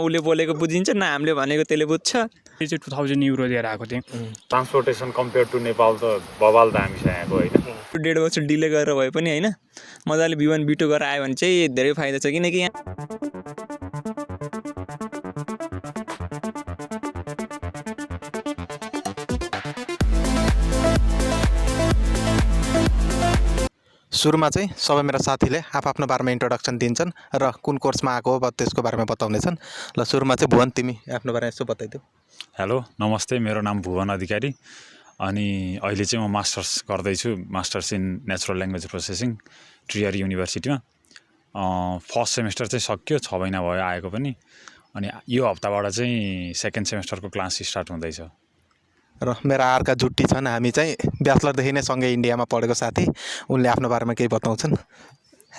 उसले बोलेको बुझिन्छ न हामीले भनेको त्यसले बुझ्छ। यो चाहिँ 2000 युरो दिएर आएको थिएँ। ट्रान्सपोर्टेसन कम्पेयर टु नेपाल त बवाल दामी छ यहाँको होइन। 1.5 वर्ष डिले गरेर भए पनि होइन मजाले B1 B2 गरेर आयो भने चाहिँ धेरै फाइदा छ किनकि यहाँ सुरुमा चाहिँ सबै मेरा साथीले आफ्नो बारेमा इन्ट्रोडक्सन दिन्छन् र कुन कोर्समा आएको हो त्यसको बारेमा बताउनेछन्। ल सुरुमा चाहिँ भुवन तिमी आफ्नो बारेमा यसो बताइदेऊ। हेलो नमस्ते, मेरो नाम भुवन अधिकारी अनि अहिले चाहिँ म मास्टर्स गर्दैछु, masters in natural language processing trier युनिभर्सिटीमा। फर्स्ट सेमेस्टर चाहिँ सक्यो, 6 महिना भयो आएको पनि, अनि यो हप्ताबाट चाहिँ सेकेन्ड सेमेस्टरको क्लास स्टार्ट हुँदैछ। र मेरा अर्का जुट्टी छन्, हामी चाहिँ ब्याचलरदेखि नै सँगै इन्डियामा पढेको साथी, उनले आफ्नो बारेमा केही बताउँछन्।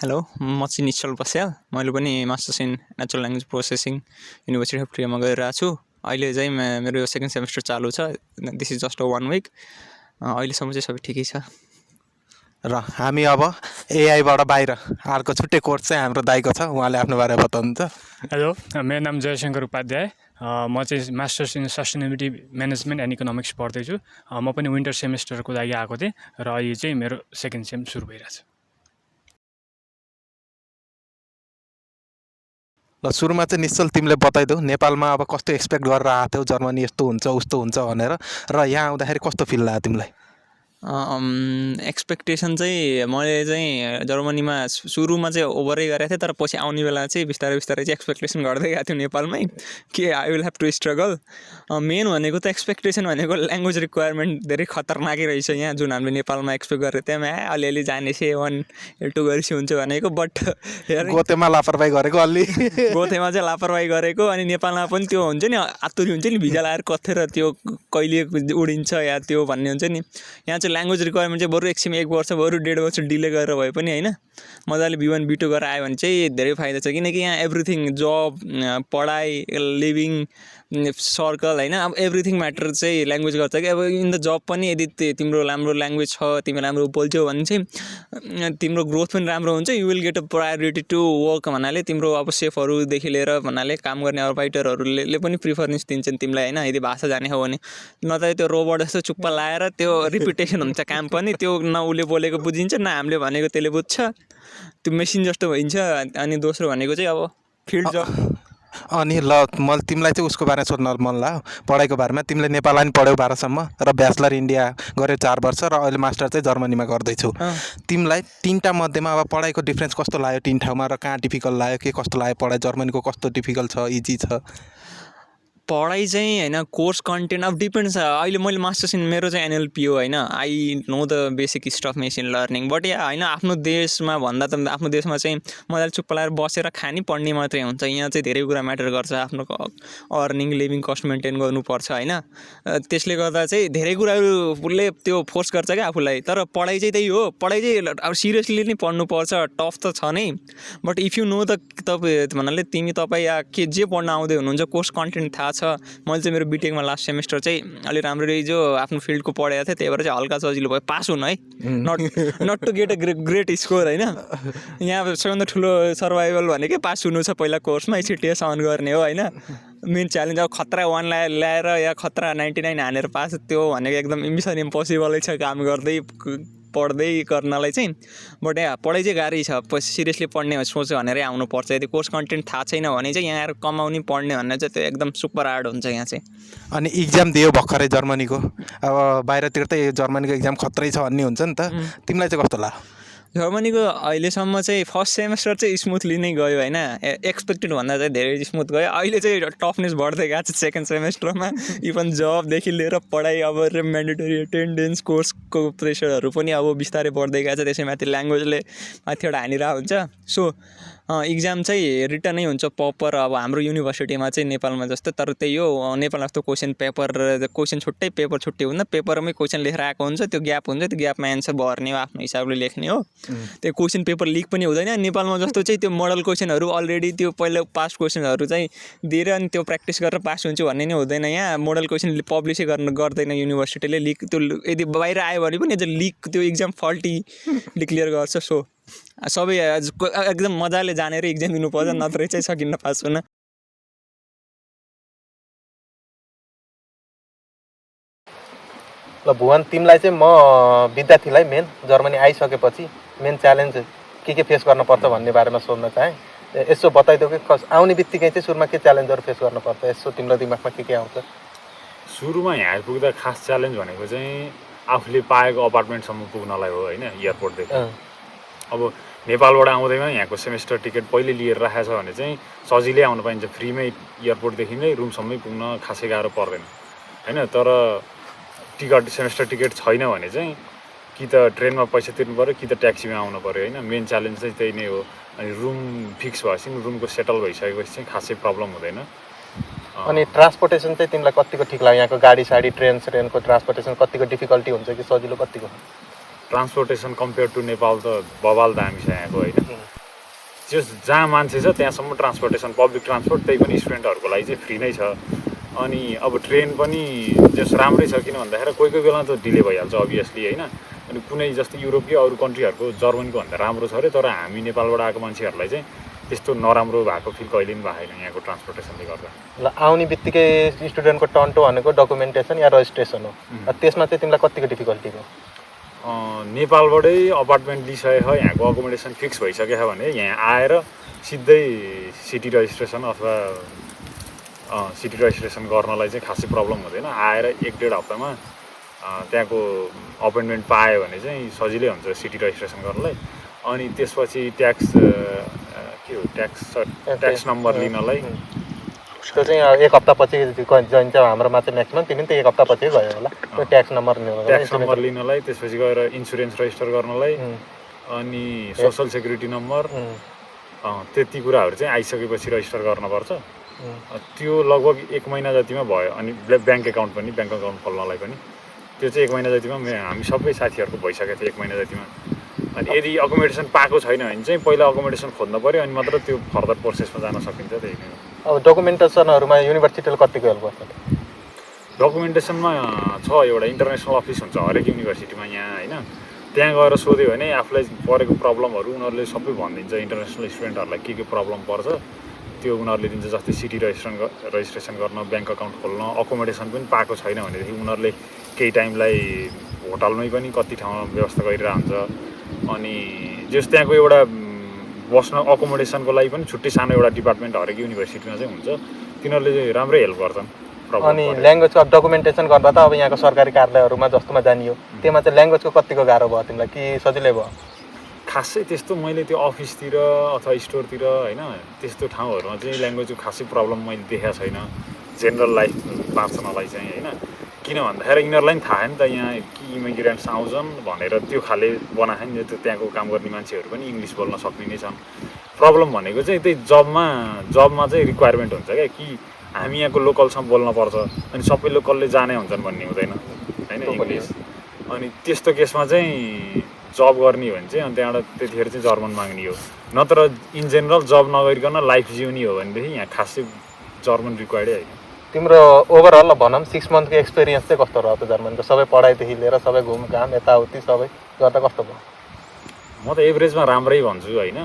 हेलो म चाहिँ निश्चल बस्याल, मैले पनि masters in natural language processing university of ट्रियरमा गरिरहेको छु। अहिले चाहिँ मेरो सेकेन्ड सेमेस्टर चालु छ, दिस इज जस्ट 1 विक। अहिलेसम्म चाहिँ सबै ठिकै छ। र हामी अब एआईबाट बाहिर अर्को छुट्टै कोर्स चाहिँ हाम्रो दाइको छ, उहाँले आफ्नो बारेमा बताउनुहुन्छ। हेलो, मेरो नाम जयशङ्कर उपाध्याय, म चाहिँ masters in sustainability management and economics पढ्दैछु। म पनि विन्टर सेमेस्टरको लागि आएको थिएँ र अहिले चाहिँ मेरो सेकेन्ड सेम सुरु भइरहेछ। ल सुरुमा चाहिँ निश्चल तिमीले बताइदेऊ, नेपालमा अब कस्तो एक्सपेक्ट गरेर आएको थियौ, जर्मनी यस्तो हुन्छ उस्तो हुन्छ भनेर, र यहाँ आउँदाखेरि कस्तो फिल लाग्यो तिमीलाई? एक्सपेक्टेसन चाहिँ मैले चाहिँ जर्मनीमा सुरुमा चाहिँ ओभरै गरेको थिएँ, तर पछि आउने बेला चाहिँ बिस्तारै बिस्तारै चाहिँ एक्सपेक्टेसन गर्दै गएको थियो नेपालमै कि I will have to struggle. Main भनेको त एक्सपेक्टेसन भनेको ल्याङ्ग्वेज रिक्वायरमेन्ट धेरै खतरनाकै रहेछ यहाँ, जुन हामीले नेपालमा एक्सपेक्ट गरेको थियौँ अलिअलि जाने A1 A2 गरेपछि हुन्छ भनेको, बट गोतेमा लापरवाही गरेको अलि गोतेमा चाहिँ लापरवाही गरेको, अनि नेपालमा पनि त्यो हुन्छ नि आतुरी हुन्छ नि भिजा लगाएर कथेर त्यो कहिले उडिन्छ या त्यो भन्ने हुन्छ नि। यहाँ चाहिँ ल्याङ्ग्वेज रिक्वायरमेन्ट चाहिँ बरु 1 वर्ष बरु 1.5 वर्ष डिले गरेर भए पनि होइन मजाले B1 B2 गरेर आयो भने चाहिँ धेरै फाइदा छ किनकि यहाँ एभ्रिथिङ जब पढाइ लिभिङ सर्कल होइन, अब एभ्रिथिङ म्याटर चाहिँ ल्याङ्ग्वेज गर्छ कि अब इन द जब पनि यदि तिम्रो राम्रो ल्याङ्ग्वेज छ, तिमी राम्रो बोल्छौ भने चाहिँ तिम्रो ग्रोथ पनि राम्रो हुन्छ। You will get a priority to work भन्नाले तिम्रो अब सेफहरूदेखि लिएर भन्नाले काम गर्ने अर्बाइटरहरूले पनि प्रिफरेन्स दिन्छन् तिमीलाई होइन, यदि भाषा जाने हो भने। नत्र त्यो रोबोट जस्तो चुप्पा लाएर त्यो रिपिटेसन हुन्छ काम पनि, त्यो न उसले बोलेको बुझिन्छ न हामीले भनेको त्यसले बुझ्छ, त्यो मेसिन जस्तो भइन्छ। अनि दोस्रो भनेको चाहिँ अब फिल्ड जब। अनि ल मैले तिमीलाई चाहिँ उसको बारेमा सोध्न मन लाग्यो, पढाइको बारेमा। तिमीले नेपालमा नि पढ्यौ 12सम्म र ब्याचलर इन्डिया गऱ्यौ 4 वर्ष र अहिले मास्टर चाहिँ जर्मनीमा गर्दैछौ। तिमीलाई 3टा मध्येमा अब पढाइको डिफ्रेन्स कस्तो लाग्यो 3 ठाउँमा, र कहाँ डिफिकल्ट लाग्यो, के कस्तो लाग्यो पढाइ? जर्मनीको कस्तो डिफिकल्ट छ, इजी छ? पढाइ चाहिँ होइन कोर्स कन्टेन्ट अब डिपेन्ड्स। अहिले मैले मास्टर्स इन मेरो चाहिँ NLP हो होइन, I know the basic stuff machine learning, but yeah होइन आफ्नो देशमा भन्दा त आफ्नो देशमा चाहिँ मजाले चुप्प लगाएर बसेर खानी पढ्ने मात्रै हुन्छ। यहाँ चाहिँ धेरै कुरा म्याटर गर्छ, आफ्नो अर्निङ लिभिङ कस्ट मेन्टेन गर्नुपर्छ होइन। त्यसले गर्दा चाहिँ धेरै कुराहरूले त्यो फोर्स गर्छ क्या आफूलाई। तर पढाइ चाहिँ त्यही हो, पढाइ चाहिँ अब सिरियसली नै पढ्नुपर्छ, टफ त छ नै, but if you know the तपाईँ भन्नाले तपाईँ या के जे पढ्न आउँदै हुनुहुन्छ कोर्स कन्टेन्ट थाहा छ। मैले चाहिँ मेरो बिटेकमा लास्ट सेमेस्टर चाहिँ अलि राम्ररी जो आफ्नो फिल्डको पढेको थिएँ, त्यही भएर चाहिँ हल्का सजिलो भयो पास हुनु है, not to get a great score होइन। यहाँ सबैभन्दा ठुलो सर्भाइभल भनेकै पास हुनु छ पहिला कोर्समा, CTS अन गर्ने हो होइन। मेन च्यालेन्ज अब खतरा 1 ल्याएर या खतरा 99 हानेर पास, त्यो भनेको एकदम मिसन इम्पोसिबलै छ काम गर्दै पढ्दै गर्नलाई चाहिँ। बट यहाँ पढाइ चाहिँ गाह्रै छ, सिरियसली पढ्ने सोच्यो भनेर आउनुपर्छ। यदि कोर्स कन्टेन्ट थाहा छैन भने चाहिँ यहाँ आएर कमाउने पढ्ने भन्ने चाहिँ त्यो एकदम सुपर हार्ड हुन्छ यहाँ चाहिँ। अनि इक्जाम दियो भर्खरै जर्मनीको, अब बाहिरतिर त जर्मनीको इक्जाम खत्रै छ भन्ने हुन्छ नि त, तिमीलाई चाहिँ कस्तो लाग्यो? जर्मनीको अहिलेसम्म चाहिँ फर्स्ट सेमेस्टर चाहिँ स्मुथली नै गयो होइन, एक्सपेक्टेड भन्दा चाहिँ धेरै स्मुथ गयो। अहिले चाहिँ टफनेस बढ्दै गएको छ सेकेन्ड सेमेस्टरमा, इभन जबदेखि लिएर पढाइ अब म्यान्डेटरी एटेन्डेन्स कोर्सको प्रेसरहरू पनि अब बिस्तारै बढ्दै गएको छ। त्यसैमाथि ल्याङ्ग्वेजले माथिबाट हानिरहेको हुन्छ। सो इक्जाम चाहिँ रिटर्नै हुन्छ प्रपर अब हाम्रो युनिभर्सिटीमा चाहिँ नेपालमा जस्तो, तर त्यही हो नेपालमा जस्तो क्वेसन पेपर क्वेसन छुट्टै पेपर छुट्टै हुँदैन, पेपरमै क्वेसन लेखेर आएको हुन्छ, त्यो ग्याप हुन्छ, त्यो ग्यापमा एन्सर भर्ने हो, आफ्नो हिसाबले लेख्ने हो। त्यो क्वेसन पेपर लिक पनि हुँदैन नेपालमा जस्तो चाहिँ, त्यो मोडल क्वेसनहरू अलरेडी त्यो पहिला पास्ट क्वेसनहरू चाहिँ दिएर अनि त्यो प्र्याक्टिस गरेर पास हुन्छु भन्ने नै हुँदैन। यहाँ मोडल क्वेसन पब्लिसै गर्दैन युनिभर्सिटीले, लिक त्यो यदि बाहिर आयो भने पनि लिक त्यो इक्जाम फल्टी डिक्लेयर गर्छ। सो सबै एकदम मजाले जानेर इक्जाम दिनुपर्छ, नत्रै चाहिँ सकिन्न पास हुन। ल भुवन, तिमीलाई चाहिँ म विद्यार्थीलाई मेन जर्मनी आइसकेपछि मेन च्यालेन्ज के फेस गर्नुपर्छ भन्ने बारेमा सोध्न चाहेँ। यसो बताइदेऊ कि आउने बित्तिकै चाहिँ सुरुमा के च्यालेन्जहरू फेस गर्नुपर्छ, यसो तिम्रो दिमागमा के आउँछ? सुरुमा यहाँ आइपुग्दा खास च्यालेन्ज भनेको चाहिँ आफूले पाएको अपार्टमेन्टसम्म पुग्नलाई हो होइन, एयरपोर्टदेखि। अब नेपालबाट आउँदैमा यहाँको सेमेस्टर टिकट पहिले लिएर राखेको छ भने चाहिँ सजिलै आउन पाइन्छ, फ्रीमै एयरपोर्टदेखि नै रुमसम्मै पुग्न खासै गाह्रो पर्दैन होइन। तर सेमेस्टर टिकट छैन भने चाहिँ कि त ट्रेनमा पैसा तिर्नु पऱ्यो कि त ट्याक्सीमा आउनु पऱ्यो होइन। मेन च्यालेन्ज चाहिँ त्यही नै हो। अनि रुम फिक्स भएपछि रुमको सेटल भइसकेपछि चाहिँ खासै प्रब्लम हुँदैन। अनि ट्रान्सपोर्टेसन चाहिँ तिमीलाई कतिको ठिक लाग्यो? यहाँको गाडी साडी ट्रेनको ट्रान्सपोर्टेसन कतिको डिफिकल्टी हुन्छ कि सजिलो कतिको? ट्रान्सपोर्टेसन कम्पेयर टु नेपाल त बवाल दामी छ यहाँको होइन। जहाँ मान्छे छ त्यहाँसम्म ट्रान्सपोर्टेसन, पब्लिक ट्रान्सपोर्ट, त्यही पनि स्टुडेन्टहरूको लागि चाहिँ फ्री नै छ। अनि अब ट्रेन पनि जस राम्रै छ, किन भन्दाखेरि कोही कोही बेला त डिले भइहाल्छ अभियसली होइन। अनि कुनै जस्तै युरोप कि अरू कन्ट्रीहरूको जर्मनीको भन्दा राम्रो छ अरे, तर हामी नेपालबाट आएको मान्छेहरूलाई चाहिँ त्यस्तो नराम्रो भएको फिल कहिले पनि भएको छैन यहाँको ट्रान्सपोर्टेसनले गर्दा। ल आउने बित्तिकै स्टुडेन्टको टन्टो भनेको डकुमेन्टेसन या रजिस्ट्रेसन हो, त्यसमा चाहिँ तिमीलाई कतिको डिफिकल्टी भयो? नेपालबाटै अपार्टमेन्ट लिइसकेको यहाँको अकोमोडेसन फिक्स भइसकेको छ भने यहाँ आएर सिधै सिटी रजिस्ट्रेसन अथवा सिटी रजिस्ट्रेसन गर्नलाई चाहिँ खासै प्रब्लम हुँदैन। आएर 1-1.5 हप्तामा त्यहाँको अपोइन्टमेन्ट पायो भने चाहिँ सजिलै हुन्छ सिटी रजिस्ट्रेसन गर्नलाई। अनि त्यसपछि ट्याक्स नम्बर लिनलाई त्यो चाहिँ 1 हप्तापछि जान्छ हाम्रोमा चाहिँ म्याक्सिमम्, तिमी त 1 हप्तापछि गयो होला त्यो ट्याक्स नम्बर लिनलाई। त्यसपछि गएर इन्सुरेन्स रजिस्टर गर्नलाई अनि सोसल सेक्युरिटी नम्बर, त्यति कुराहरू चाहिँ आइसकेपछि रजिस्टर गर्नुपर्छ। त्यो लगभग 1 महिना जतिमा भयो। अनि ब्याङ्क एकाउन्ट खोल्नलाई पनि त्यो चाहिँ 1 महिना जतिमा हामी सबै साथीहरूको भइसकेको थियो 1 महिना जतिमा। अनि यदि अकोमोडेसन पाएको छैन भने चाहिँ पहिला अकोमोडेसन खोज्नु पऱ्यो, अनि मात्र त्यो फर्दर प्रोसेसमा जान सकिन्छ। त्यही नै हो। अब डकुमेन्टेसनहरूमा युनिभर्सिटीले कतिको हेल्प गर्छ? डकुमेन्टेसनमा छ एउटा इन्टरनेसनल अफिस हुन्छ हरेक युनिभर्सिटीमा यहाँ होइन। त्यहाँ गएर सोध्यो भने आफूलाई परेको प्रब्लमहरू उनीहरूले सबै भनिदिन्छ। इन्टरनेसनल स्टुडेन्टहरूलाई के प्रब्लम पर्छ त्यो उनीहरूले दिन्छ। जस्तै सिटी रजिस्ट्रेसन गर्न, ब्याङ्क एकाउन्ट खोल्न, अकोमोडेसन पनि पाएको छैन भनेदेखि उनीहरूले केही टाइमलाई होटलमै पनि कति ठाउँमा व्यवस्था गरिरहेको हुन्छ। अनि जस त्यहाँको एउटा बस्न अकोमोडेसनको लागि पनि छुट्टै सानो एउटा डिपार्टमेन्ट हरेक युनिभर्सिटीमा चाहिँ हुन्छ। तिनीहरूले चाहिँ राम्रै हेल्प गर्छन्। अनि ल्याङ्ग्वेजको अब डकुमेन्टेसन गर्दा त अब यहाँको सरकारी कार्यालयहरूमा जस्तोमा जानियो, त्यसमा चाहिँ ल्याङ्ग्वेजको कतिको गाह्रो भयो तिमीलाई कि सजिलै भयो? खासै त्यस्तो मैले त्यो अफिसतिर अथवा स्टोरतिर होइन त्यस्तो ठाउँहरूमा चाहिँ ल्याङ्ग्वेजको खासै प्रब्लम मैले देखाएको छैन जेनरल लाइफ बाँच्नलाई चाहिँ होइन। किन भन्दाखेरि यिनीहरूलाई पनि थाहा नि त यहाँ कि इमिग्रेन्ट्स आउँछन् भनेर त्यो खाले बनाएको नि त। त्यहाँको काम गर्ने मान्छेहरू पनि इङ्ग्लिस बोल्न सक्ने नै छन्। प्रब्लम भनेको चाहिँ त्यही जबमा चाहिँ रिक्वायरमेन्ट हुन्छ क्या कि हामी यहाँको लोकलसँग बोल्नुपर्छ। अनि सबै लोकलले जाने हुन्छन् भन्ने हुँदैन होइन इङ्ग्लिस। अनि त्यस्तो केसमा चाहिँ जब गर्ने हो भने चाहिँ अनि त्यहाँबाट त्यतिखेर चाहिँ जर्मन माग्ने हो। नत्र इन जेनरल जब नगरिकन लाइफ जिउने हो भनेदेखि यहाँ खासै जर्मन रिक्वायर्डै होइन। तिम्रो ओभरअल भनौँ 6 मन्थको एक्सपिरियन्स चाहिँ कस्तो रह्यो त जर्मनको? सबै पढाइदेखि लिएर सबै घुमघाम यताउति सबै गर्दा कस्तो भयो? म त एभरेजमा राम्रै भन्छु होइन।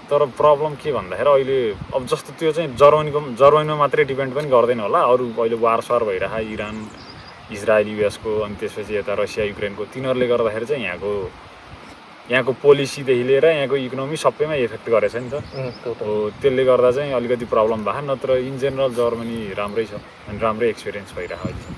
तर प्रब्लम के भन्दाखेरि अहिले अब जस्तो त्यो चाहिँ जर्मनीमा मात्रै डिपेन्ड पनि गर्दैन होला। अरू अहिले वारसार भइरहेको इरान, इजरायल, युएसको, अनि त्यसपछि यता रसिया, युक्रेनको, तिनीहरूले गर्दाखेरि चाहिँ यहाँको पोलिसीदेखि लिएर यहाँको इकोनोमी सबैमा इफेक्ट गरेछ नि त। हो त्यसले गर्दा चाहिँ अलिकति प्रब्लम भयो। नत्र इन जेनरल जर्मनी राम्रै छ अनि राम्रै एक्सपिरियन्स भइरहेको अहिले।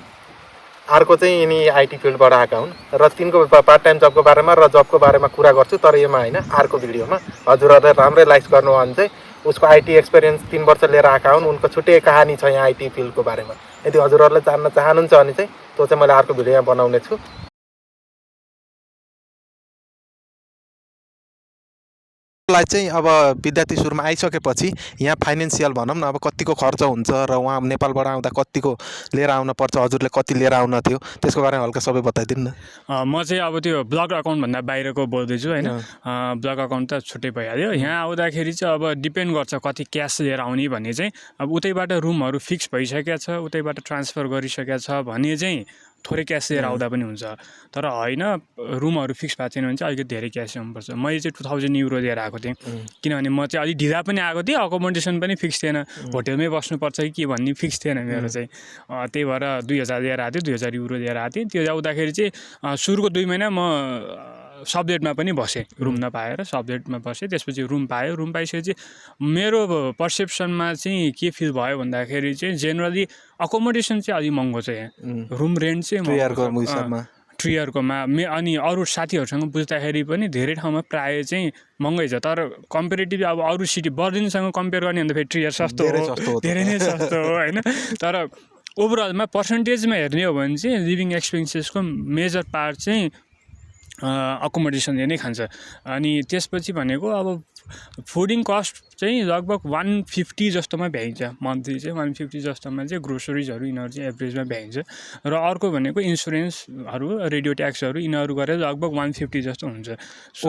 अर्को चाहिँ यिनी आइटी फिल्डबाट आएका हुन् र तिनको पार्ट टाइम जबको बारेमा र जबको बारेमा कुरा गर्छु, तर योमा होइन अर्को भिडियोमा। हजुरहरूले राम्रै लाइक गर्नु हो भने चाहिँ उसको आइटी एक्सपिरियन्स 3 वर्ष लिएर आएका हुन्, उनको छुट्टै कहानी छ यहाँ आइटी फिल्डको बारेमा। यदि हजुरहरूले जान्न चाहनुहुन्छ भने चाहिँ त्यो चाहिँ मैले अर्को भिडियोमा बनाउने छु। लाई चाहिँ अब विद्यार्थी सुरुमा आइसकेपछि यहाँ फाइनेन्सियल भनौँ न अब कतिको खर्च हुन्छ र उहाँ नेपालबाट आउँदा कतिको लिएर आउनुपर्छ, हजुरले कति लिएर आउन थियो त्यसको बारेमा हल्का सबै बताइदिनु न। म चाहिँ अब त्यो ब्लक अकाउन्टभन्दा बाहिरको बोल्दैछु होइन। ब्लक अकाउन्ट त छुट्टै भइहाल्यो। यहाँ आउँदाखेरि चाहिँ अब डिपेन्ड गर्छ कति क्यास लिएर आउने भन्ने चाहिँ। अब उतैबाट रुमहरू फिक्स भइसकेको छ, उतैबाट ट्रान्सफर गरिसकेको छ भने चाहिँ थोरै क्यास लिएर आउँदा पनि हुन्छ तर होइन रुमहरू फिक्स भएको छैन भने चाहिँ अलिकति धेरै क्यास ल्याउनुपर्छ मैले चाहिँ 2000 युरो दिएर आएको थिएँ किनभने म चाहिँ अलिक ढिला पनि आएको थिएँ अकोमोडेसन पनि फिक्स थिएन होटेलमै बस्नुपर्छ कि के भन्ने फिक्स थिएन मेरो चाहिँ त्यही भएर 2000 दिएर आएको थिएँ 2000 युरो दिएर आएको थिएँ त्यो आउँदाखेरि चाहिँ सुरुको 2 महिना म सबलेटमा पनि बसेँ रुम नपाएर सबलेटमा बसेँ त्यसपछि रुम पाएँ रुम पाइसकेपछि मेरो पर्सेप्सनमा चाहिँ के फिल भयो भन्दाखेरि चाहिँ जेनरली अकोमोडेसन चाहिँ अलिक महँगो छ यहाँ रुम रेन्ट चाहिँ ट्रियरकोमा अनि अरू साथीहरूसँग बुझ्दाखेरि पनि धेरै ठाउँमा प्रायः चाहिँ महँगै छ तर कम्पेरिटिभ अब अरू सिटी बर्लिनसँग कम्पेयर गर्ने भन्दा फेरि ट्रियर सस्तो हो धेरै नै सस्तो हो होइन तर ओभरअलमा पर्सेन्टेजमा हेर्ने हो भने चाहिँ लिभिङ एक्सपेन्सेसको मेजर पार्ट चाहिँ अकोमोडेसनले नै खान्छ अनि त्यसपछि भनेको अब फुडिङ कस्ट चाहिँ लगभग 150 जस्तोमा भ्याइन्छ मन्थली चाहिँ 150 जस्तोमा चाहिँ ग्रोसरिजहरू यिनीहरू चाहिँ एभरेजमा भ्याइन्छ र अर्को भनेको इन्सुरेन्सहरू रेडियो ट्याक्सहरू यिनीहरू गरेर लगभग 150 जस्तो हुन्छ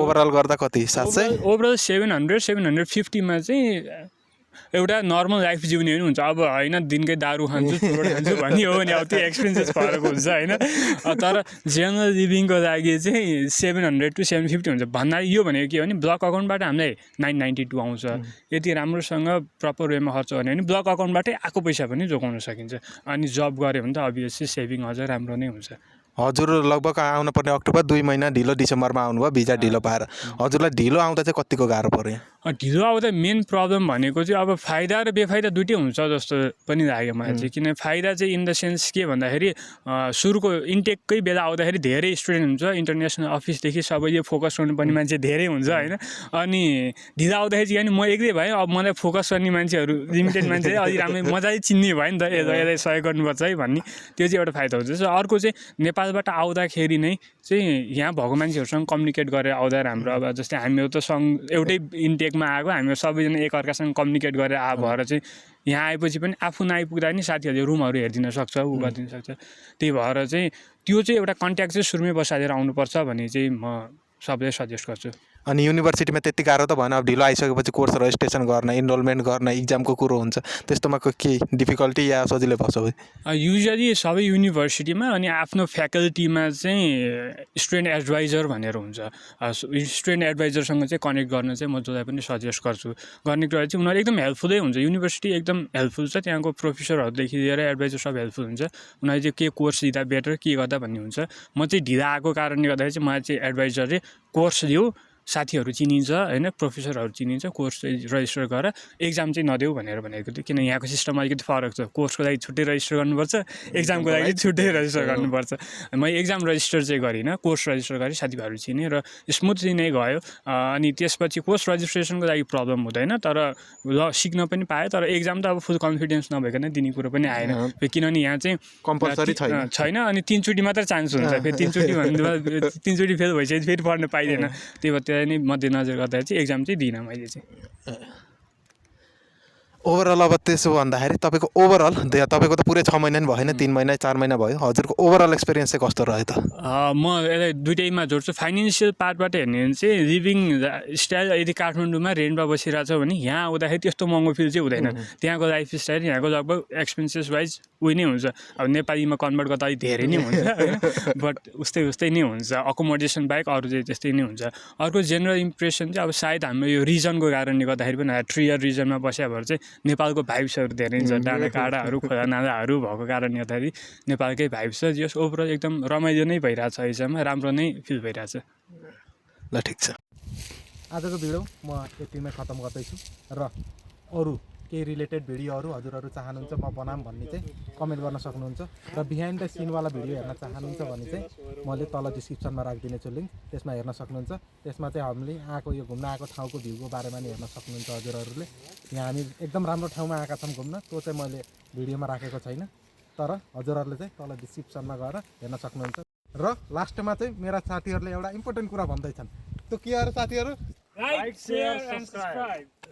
ओभरअल गर्दा कति 700 ओभरअल 750मा चाहिँ एउटा नर्मल लाइफ जिउने पनि हुन्छ अब होइन दिनकै दारू खान्छु चुरोट खान्छु भन्ने हो भने अब त्यो एक्सपेन्सेस फरक हुन्छ होइन तर जेनरल लिभिङको लागि चाहिँ 700 to 750 हुन्छ भन्दा यो भनेको के हो भने ब्लक अकाउन्टबाट हामीलाई 992 आउँछ यति राम्रोसँग प्रपर वेमा खर्च गर्ने भने ब्लक अकाउन्टबाटै आएको पैसा पनि जोगाउन सकिन्छ अनि जब गऱ्यो भने त अभियसली सेभिङ अझ राम्रो नै हुन्छ हजुर लगभग आउनु पर्ने अक्टोबर 2 महिना ढिलो डिसेम्बरमा आउनुभयो भिजा ढिलो पाएर हजुरलाई ढिलो आउँदा चाहिँ कतिको गाह्रो पर्यो ढिलो आउँदा मेन प्रब्लम भनेको चाहिँ अब फाइदा र बेफाइदा दुइटै हुन्छ जस्तो पनि लाग्यो मलाई चाहिँ किन फाइदा चाहिँ इन द सेन्स के भन्दाखेरि सुरुको इन्टेककै बेला आउँदाखेरि धेरै स्टुडेन्ट हुन्छ इन्टरनेसनल अफिसदेखि सबैले फोकस गर्नुपर्ने मान्छे धेरै हुन्छ होइन अनि ढिलो आउँदाखेरि चाहिँ म एक्लै भएँ अब मलाई फोकस गर्ने मान्छेहरू लिमिटेड मान्छे अलिक राम्रै मजाले चिन्ने भयो नि त यसलाई सहयोग गर्नुपर्छ है भन्ने त्यो चाहिँ एउटा फाइदा हुन्छ अर्को चाहिँ नेपालबाट आउँदाखेरि नै चाहिँ यहाँ भएको मान्छेहरूसँग कम्युनिकेट गरेर आउँदा राम्रो अब जस्तै हामीहरू त एउटै इन्टेकमा आएको हामीहरू सबैजना एकअर्कासँग कम्युनिकेट गरेर भएर चाहिँ यहाँ आएपछि पनि आफू नआइपुग्दा नि साथीहरूले रुमहरू हेरिदिन सक्छ उ गरिदिन सक्छ त्यही भएर चाहिँ त्यो चाहिँ एउटा कन्ट्याक्ट चाहिँ सुरुमै बसालेर आउनुपर्छ भन्ने चाहिँ म सबैलाई सजेस्ट गर्छु अनि युनिभर्सिटीमा त्यति गाह्रो त भएन अब ढिलो आइसकेपछि कोर्स रजिस्ट्रेसन गर्न इनरोलमेन्ट गर्न इक्जामको कुरो हुन्छ त्यस्तोमा के डिफिकल्टी या सजिलै पर्छ युजली सबै युनिभर्सिटीमा अनि आफ्नो फ्याकल्टीमा चाहिँ स्टुडेन्ट एडभाइजर भनेर हुन्छ स्टुडेन्ट एडभाइजरसँग चाहिँ कनेक्ट गर्न चाहिँ म जसलाई पनि सजेस्ट गर्छु गर्ने कुरा चाहिँ उनीहरू एकदम हेल्पफुलै हुन्छ युनिभर्सिटी एकदम हेल्पफुल छ त्यहाँको प्रोफेसरहरूदेखि लिएर एडभाइजर सब हेल्पफुल हुन्छ उनीहरूले चाहिँ के कोर्स लिँदा बेटर के गर्दा भन्ने हुन्छ म चाहिँ ढिला आएको कारणले गर्दाखेरि चाहिँ मलाई चाहिँ एडभाइजरले कोर्स लिऊ साथीहरू चिनिन्छ होइन प्रोफेसरहरू चिनिन्छ कोर्स रजिस्टर गरेर एक्जाम चाहिँ नदेऊ भनेर भनेको थियो किन यहाँको सिस्टम अलिकति फरक छ कोर्सको लागि छुट्टै रजिस्टर गर्नुपर्छ एक्जामको लागि छुट्टै रजिस्टर गर्नुपर्छ मैले एक्जाम रजिस्टर चाहिँ गरिनँ कोर्स रजिस्टर गरेँ साथीभाइहरू चिनेँ र स्मुथली नै गयो अनि त्यसपछि कोर्स रजिस्ट्रेसनको लागि प्रब्लम हुँदैन तर सिक्न पनि पाएँ तर एक्जाम त अब फुल कन्फिडेन्स नभइकन दिने कुरो पनि आएन किनभने यहाँ चाहिँ कम्पलसरी छैन अनि 3 चोटि मात्र चान्स हुन्छ फेरि 3 चोटि भन्दा 3 चोटि फेल भइसकेपछि फेरि पढ्न पाइँदैन त्यही भएर नै मध्यनजर गर्दा चाहिँ एक्जाम चाहिँ दिइनँ मैले चाहिँ ओभरअल अब त्यसो भन्दाखेरि तपाईँको ओभरअल तपाईँको त पुरै 6 महिना नि भएन 3 महिना 4 महिना भयो हजुरको ओभरअल एक्सपिरियन्स चाहिँ कस्तो रह्यो त म यसलाई दुइटैमा जोड्छु फाइनेन्सियल पार्टबाट हेर्ने भने चाहिँ लिभिङ स्टाइल यदि काठमाडौँमा रेन्टमा बसिरहेको छ भने यहाँ आउँदाखेरि त्यस्तो महँगो फिल चाहिँ हुँदैन त्यहाँको लाइफ स्टाइल यहाँको लगभग एक्सपेन्सेस वाइज उयो नै हुन्छ अब नेपालीमा कन्भर्ट गर्दा अलिक धेरै नै हुन्छ होइन बट उस्तै नै हुन्छ अकोमोडेसन बाहेक अरू चाहिँ त्यस्तै नै हुन्छ अर्को जेनरल इम्प्रेसन चाहिँ अब सायद हाम्रो यो रिजनको कारणले गर्दाखेरि पनि ट्रियर रिजनमा बस्या भएर चाहिँ नेपालको भाइब्सहरू धेरै छ डाँडाकाँडाहरू खोला नालाहरू भएको कारणले गर्दाखेरि नेपालकै भाइब्स छ जस ओभरअल एकदम रमाइलो नै भइरहेछ अहिलेसम्म राम्रो नै फिल भइरहेछ ल ठिक छ आजको भिडियो म यतिमै खत्तम गर्दैछु र अरू केही रिलेटेड भिडियोहरू हजुरहरू चाहनुहुन्छ म बनाऊँ भन्ने चाहिँ कमेन्ट गर्न सक्नुहुन्छ र बिहाइन्ड द सिनवाला भिडियो हेर्न चाहनुहुन्छ भने चाहिँ मैले तल डिस्क्रिप्सनमा राखिदिनेछु लिङ्क त्यसमा हेर्न सक्नुहुन्छ त्यसमा चाहिँ हामीले यो घुम्न आएको ठाउँको भ्यूको बारेमा नि हेर्न सक्नुहुन्छ हजुरहरूले यहाँ हामी एकदम राम्रो ठाउँमा आएका छौँ घुम्न त्यो चाहिँ मैले भिडियोमा राखेको छैन तर हजुरहरूले चाहिँ तल डिस्क्रिप्सनमा गएर हेर्न सक्नुहुन्छ र लास्टमा चाहिँ मेरा साथीहरूले एउटा इम्पोर्टेन्ट कुरा भन्दैछन् त्यो के हो साथीहरू लाइक शेयर एन्ड सब्स्क्राइब